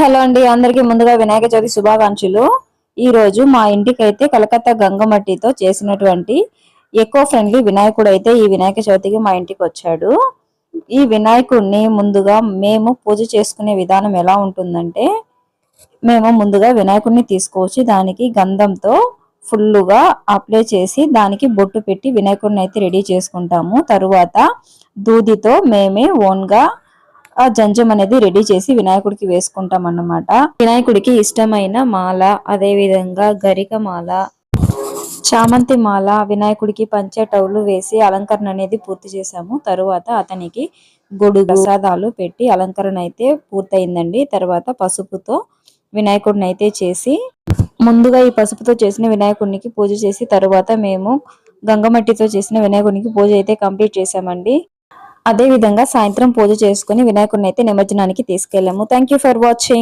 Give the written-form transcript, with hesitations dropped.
Hello అండి, అందరికీ ముందుగా వినాయక చవితి శుభాకాంక్షలు. ఈ రోజు మా ఇంటికైతే కలకత్తా గంగమట్టితో చేసినటువంటి ఎకో ఫ్రెండ్లీ వినాయకుడు అయితే ఈ వినాయక చవితికి మా ఇంటికి వచ్చాడు. ఈ వినాయకుడిని ముందుగా మేము పూజ చేసుకునే విధానం ఎలా ఉంటుందంటే, మేము ముందుగా వినాయకుడిని తీసుకొచ్చి దానికి గంధంతో ఫుల్లుగా అప్లై చేసి దానికి బొట్టు పెట్టి వినాయకుడిని అయితే రెడీ చేసుకుంటాము. తరువాత దూదితో మేమే ఓన్గా ఆ జంజం అనేది రెడీ చేసి వినాయకుడికి వేసుకుంటాం అన్నమాట. వినాయకుడికి ఇష్టమైన మాల, అదే విధంగా గరిక మాల, చామంతి మాల, వినాయకుడికి పంచటవులు వేసి అలంకరణ అనేది పూర్తి చేశాము. తరువాత అతనికి గొడుగు ప్రసాదాలు పెట్టి అలంకరణ అయితే పూర్తయిందండి. తర్వాత పసుపుతో వినాయకుడిని అయితే చేసి ముందుగా ఈ పసుపుతో చేసిన వినాయకుడికి పూజ చేసి తరువాత మేము గంగమట్టితో చేసిన వినాయకుడికి పూజ అయితే కంప్లీట్ చేశామండి. అదే విధంగా సాయంత్రం పూజ చేసుకుని వినాయకుడిని అయితే నిమజ్జనానికి తీసుకెళ్ళాము. Thank you for watching.